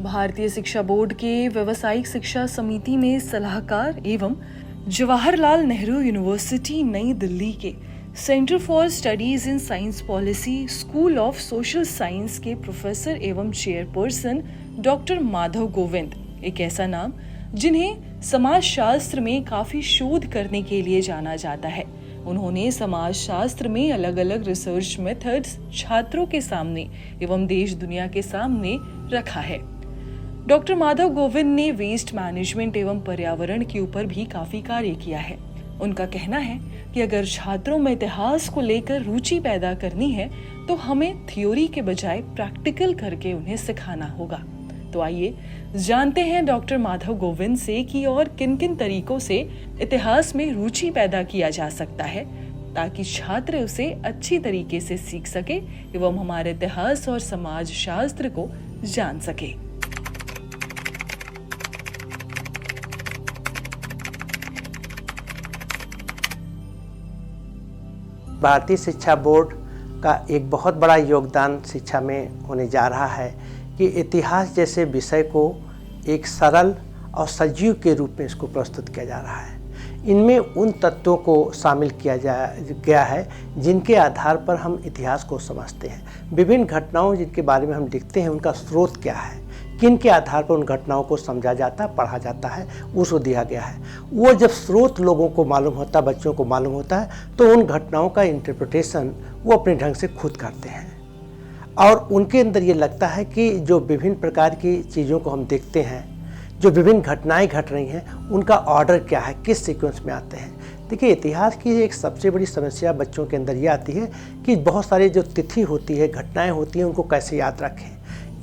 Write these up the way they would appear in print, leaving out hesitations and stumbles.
भारतीय शिक्षा बोर्ड के व्यावसायिक शिक्षा समिति में सलाहकार एवं जवाहरलाल नेहरू यूनिवर्सिटी नई दिल्ली के centre for studies in science policy school of social science के प्रोफेसर एवं चेयरपर्सन डॉक्टर माधव गोविंद, एक ऐसा नाम जिन्हें समाजशास्त्र में काफी शोध करने के लिए जाना जाता है। उन्होंने समाजशास्त्र में अलग अलग रिसर्च मेथड्स छात्रों के सामने एवं देश दुनिया के सामने रखा है। डॉक्टर माधव गोविंद ने वेस्ट मैनेजमेंट एवं पर्यावरण के ऊपर भी काफी कार्य किया है। उनका कहना है कि अगर छात्रों में इतिहास को लेकर रुचि पैदा करनी है तो हमें थ्योरी के बजाय प्रैक्टिकल करके उन्हें सिखाना होगा। तो आइए जानते हैं डॉक्टर माधव गोविंद से कि और किन किन तरीकों से इतिहास में रुचि पैदा किया जा सकता है ताकि छात्र उसे अच्छी तरीके से सीख सके एवं हमारे इतिहास और समाज शास्त्र को जान सके। भारतीय शिक्षा बोर्ड का एक बहुत बड़ा योगदान शिक्षा में होने जा रहा है कि इतिहास जैसे विषय को एक सरल और सजीव के रूप में इसको प्रस्तुत किया जा रहा है। इनमें उन तत्वों को शामिल किया गया है जिनके आधार पर हम इतिहास को समझते हैं। विभिन्न घटनाओं जिनके बारे में हम लिखते हैं उनका स्रोत क्या है, किन के आधार पर उन घटनाओं को समझा जाता पढ़ा जाता है, उसको दिया गया है। वो जब स्रोत लोगों को मालूम होता, बच्चों को मालूम होता है तो उन घटनाओं का इंटरप्रिटेशन वो अपने ढंग से खुद करते हैं और उनके अंदर ये लगता है कि जो विभिन्न प्रकार की चीज़ों को हम देखते हैं, जो विभिन्न घटनाएं घट रही हैं, उनका ऑर्डर क्या है, किस सीक्वेंस में आते हैं। देखिए, इतिहास की एक सबसे बड़ी समस्या बच्चों के अंदर ये आती है कि बहुत सारे जो तिथि होती है, घटनाएं होती हैं, उनको कैसे याद रखें।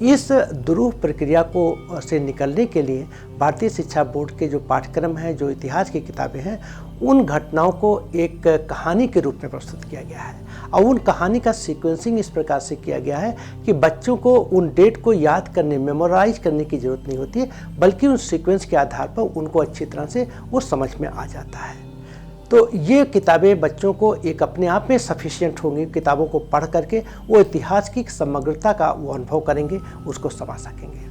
इस दुरूह प्रक्रिया को से निकलने के लिए भारतीय शिक्षा बोर्ड के जो पाठ्यक्रम हैं, जो इतिहास की किताबें हैं, उन घटनाओं को एक कहानी के रूप में प्रस्तुत किया गया है और उन कहानी का सीक्वेंसिंग इस प्रकार से किया गया है कि बच्चों को उन डेट को याद करने, मेमोराइज करने की ज़रूरत नहीं होती है, बल्कि उन सीक्वेंस के आधार पर उनको अच्छी तरह से वो समझ में आ जाता है। तो ये किताबें बच्चों को एक अपने आप में सफिशिएंट होंगी। किताबों को पढ़ करके वो इतिहास की समग्रता का वो अनुभव करेंगे, उसको समझ सकेंगे।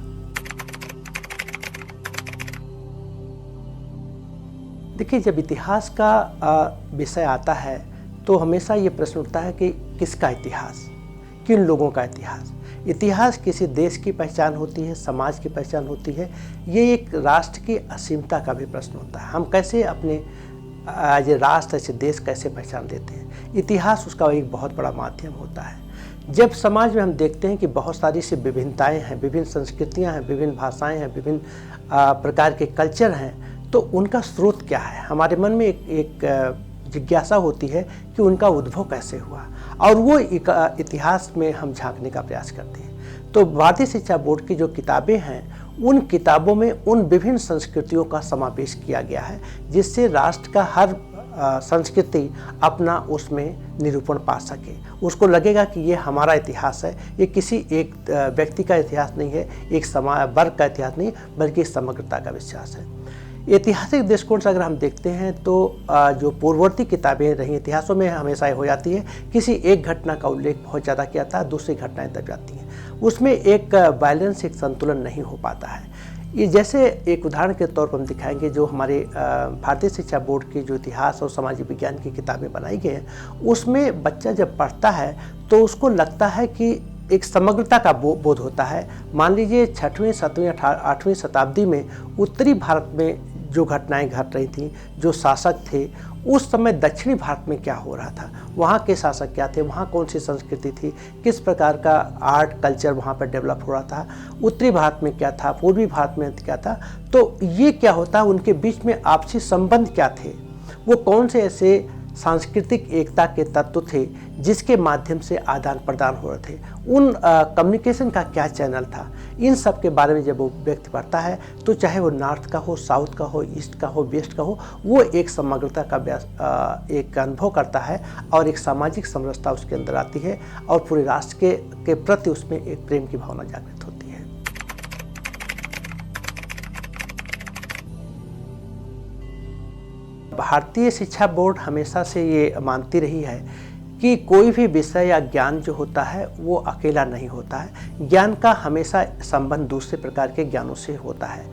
देखिए, जब इतिहास का विषय आता है तो हमेशा ये प्रश्न उठता है कि किसका इतिहास, किन लोगों का इतिहास। इतिहास किसी देश की पहचान होती है, समाज की पहचान होती है। ये एक राष्ट्र की असीमता का भी प्रश्न होता है। हम कैसे अपने आज राष्ट्र ऐसे देश कैसे पहचान देते हैं। इतिहास उसका एक बहुत बड़ा माध्यम होता है। जब समाज में हम देखते हैं कि बहुत सारी सी विभिन्नताएं हैं, विभिन्न संस्कृतियां हैं, विभिन्न भाषाएं हैं, विभिन्न प्रकार के कल्चर हैं, तो उनका स्रोत क्या है। हमारे मन में एक जिज्ञासा होती है कि उनका उद्भव कैसे हुआ और वो इतिहास में हम झांकने का प्रयास करते हैं। तो भारतीय शिक्षा बोर्ड की जो किताबें हैं, उन किताबों में उन विभिन्न संस्कृतियों का समावेश किया गया है जिससे राष्ट्र का हर संस्कृति अपना उसमें निरूपण पा सके। उसको लगेगा कि ये हमारा इतिहास है, ये किसी एक व्यक्ति का इतिहास नहीं है, एक वर्ग का इतिहास नहीं, बल्कि समग्रता का विश्वास है। ऐतिहासिक दृष्टिकोण से अगर हम देखते हैं तो जो पूर्ववर्ती किताबें रही इतिहासों में हमेशा ये हो जाती है, किसी एक घटना का उल्लेख बहुत ज़्यादा किया था, दूसरी घटनाएं दब जाती हैं, उसमें एक बैलेंस, एक संतुलन नहीं हो पाता है। ये जैसे एक उदाहरण के तौर पर हम दिखाएंगे, जो हमारे भारतीय शिक्षा बोर्ड की जो इतिहास और सामाजिक विज्ञान की किताबें बनाई गई हैं, उसमें बच्चा जब पढ़ता है तो उसको लगता है कि एक समग्रता का बोध होता है। मान लीजिए 6वीं, 7वीं, 8वीं शताब्दी में उत्तरी भारत में जो घटनाएं घट रही थी, जो शासक थे, उस समय दक्षिणी भारत में क्या हो रहा था, वहाँ के शासक क्या थे, वहाँ कौन सी संस्कृति थी, किस प्रकार का आर्ट कल्चर वहाँ पर डेवलप हो रहा था, उत्तरी भारत में क्या था, पूर्वी भारत में क्या था। तो ये क्या होता, उनके बीच में आपसी संबंध क्या थे, वो कौन से ऐसे सांस्कृतिक एकता के तत्व थे जिसके माध्यम से आदान प्रदान हो रहे थे, उन कम्युनिकेशन का क्या चैनल था। इन सब के बारे में जब वो व्यक्ति पढ़ता है तो चाहे वो नॉर्थ का हो, साउथ का हो, ईस्ट का हो, वेस्ट का हो, वो एक समग्रता का एक अनुभव करता है और एक सामाजिक समरसता उसके अंदर आती है और पूरे राष्ट्र के प्रति उसमें एक प्रेम की भावना जागृत होती है। भारतीय शिक्षा बोर्ड हमेशा से ये मानती रही है कि कोई भी विषय या ज्ञान जो होता है वो अकेला नहीं होता है। ज्ञान का हमेशा संबंध दूसरे प्रकार के ज्ञानों से होता है।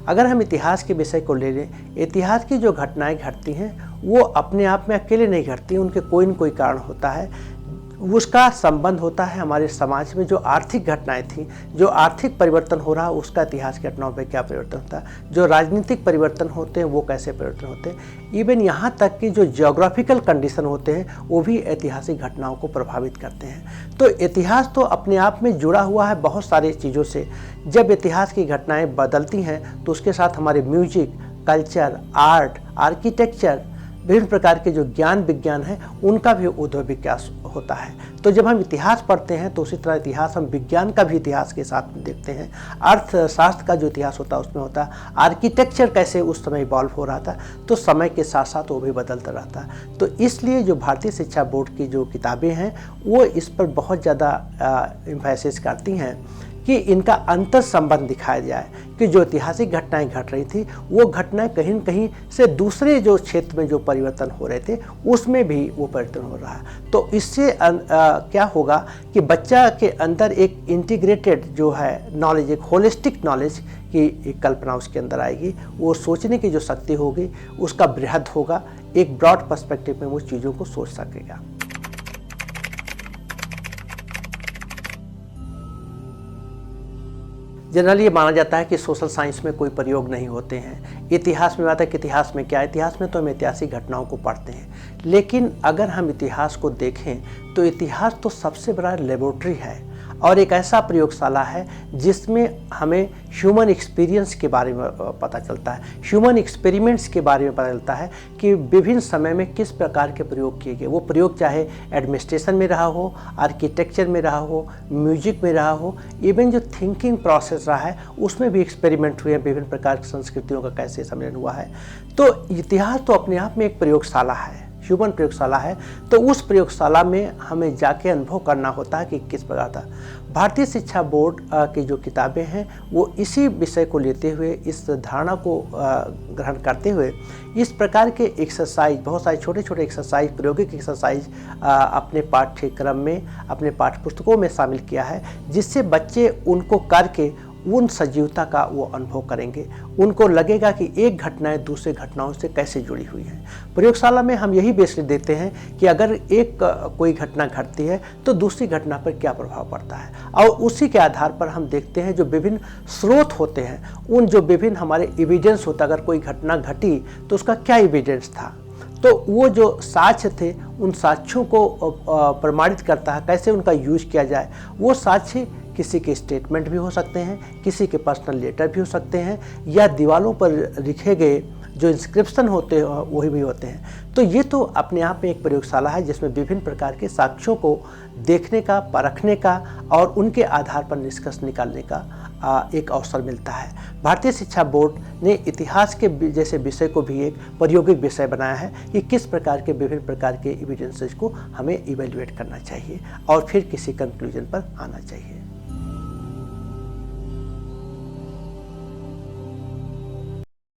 अगर हम इतिहास के विषय को ले लें, इतिहास की जो घटनाएं घटती हैं वो अपने आप में अकेले नहीं घटती, उनके कोई न कोई कारण होता है। उसका संबंध होता है हमारे समाज में जो आर्थिक घटनाएं थी, जो आर्थिक परिवर्तन हो रहा उसका इतिहास की घटनाओं पे क्या परिवर्तन होता है, जो राजनीतिक परिवर्तन होते हैं वो कैसे परिवर्तन होते हैं, इवन यहाँ तक कि जो ज्योग्राफिकल कंडीशन होते हैं वो भी ऐतिहासिक घटनाओं को प्रभावित करते हैं। तो इतिहास तो अपने आप में जुड़ा हुआ है बहुत सारी चीज़ों से। जब इतिहास की घटनाएँ बदलती हैं तो उसके साथ हमारे म्यूजिक, कल्चर, आर्ट, आर्किटेक्चर, विभिन्न प्रकार के जो ज्ञान विज्ञान है उनका भी उद्भव विकास होता है। तो जब हम इतिहास पढ़ते हैं तो उसी तरह इतिहास हम विज्ञान का भी इतिहास के साथ में देखते हैं। अर्थशास्त्र का जो इतिहास होता है उसमें होता है आर्किटेक्चर कैसे उस समय इवॉल्व हो रहा था, तो समय के साथ साथ वो भी बदलता रहता है। तो इसलिए जो भारतीय शिक्षा बोर्ड की जो किताबें हैं वो इस पर बहुत ज़्यादा एम्फेसिस करती हैं कि इनका अंतर संबंध दिखाया जाए कि जो ऐतिहासिक घटनाएं घट रही थी वो घटनाएं कहीं न कहीं से दूसरे जो क्षेत्र में जो परिवर्तन हो रहे थे उसमें भी वो परिवर्तन हो रहा है। तो इससे क्या होगा कि बच्चा के अंदर एक इंटीग्रेटेड जो है नॉलेज, एक होलिस्टिक नॉलेज की एक कल्पना उसके अंदर आएगी। वो सोचने की जो शक्ति होगी उसका बृहद होगा, एक ब्रॉड पर्सपेक्टिव में वो चीज़ों को सोच सकेगा। जनरली ये माना जाता है कि सोशल साइंस में कोई प्रयोग नहीं होते हैं। इतिहास में बात है कि इतिहास में क्या है, इतिहास में तो हम ऐतिहासिक घटनाओं को पढ़ते हैं। लेकिन अगर हम इतिहास को देखें तो इतिहास तो सबसे बड़ा लेबोरेटरी है और एक ऐसा प्रयोगशाला है जिसमें हमें ह्यूमन एक्सपीरियंस के बारे में पता चलता है, ह्यूमन एक्सपेरिमेंट्स के बारे में पता चलता है कि विभिन्न समय में किस प्रकार के प्रयोग किए गए। वो प्रयोग चाहे एडमिनिस्ट्रेशन में रहा हो, आर्किटेक्चर में रहा हो, म्यूजिक में रहा हो, इवन जो थिंकिंग प्रोसेस रहा है उसमें भी एक्सपेरिमेंट हुए हैं, विभिन्न प्रकार की संस्कृतियों का कैसे सम्मेलन हुआ है। तो इतिहास तो अपने आप में एक प्रयोगशाला है, ह्यूमन प्रयोगशाला है। तो उस प्रयोगशाला में हमें जाके अनुभव करना होता है कि किस प्रकार था। भारतीय शिक्षा बोर्ड की जो किताबें हैं वो इसी विषय को लेते हुए, इस धारणा को ग्रहण करते हुए इस प्रकार के एक्सरसाइज, बहुत सारे छोटे छोटे एक्सरसाइज, प्रायोगिक एक्सरसाइज अपने पाठ्यक्रम में, अपने पाठ्य पुस्तकों में शामिल किया है, जिससे बच्चे उनको करके उन सजीवता का वो अनुभव करेंगे। उनको लगेगा कि एक घटनाएं दूसरे घटनाओं से कैसे जुड़ी हुई हैं। प्रयोगशाला में हम यही बेसिक देते हैं कि अगर एक कोई घटना घटती है तो दूसरी घटना पर क्या प्रभाव पड़ता है, और उसी के आधार पर हम देखते हैं जो विभिन्न स्रोत होते हैं, उन जो विभिन्न हमारे एविडेंस होता है, अगर कोई घटना घटी तो उसका क्या एविडेंस था, तो वो जो साक्ष्य थे उन साक्ष्यों को प्रमाणित करता है, कैसे उनका यूज किया जाए। वो साक्ष्य किसी के स्टेटमेंट भी हो सकते हैं, किसी के पर्सनल लेटर भी हो सकते हैं, या दीवारों पर लिखे गए जो इंस्क्रिप्शन होते हैं वही भी होते हैं। तो ये तो अपने आप में एक प्रयोगशाला है जिसमें विभिन्न प्रकार के साक्ष्यों को देखने का, परखने का और उनके आधार पर निष्कर्ष निकालने का एक अवसर मिलता है। भारतीय शिक्षा बोर्ड ने इतिहास के जैसे विषय को भी एक प्रायोगिक विषय बनाया है कि किस प्रकार के विभिन्न प्रकार के एविडेंसेस को हमें इवेल्युएट करना चाहिए और फिर किसी कंक्लूजन पर आना चाहिए।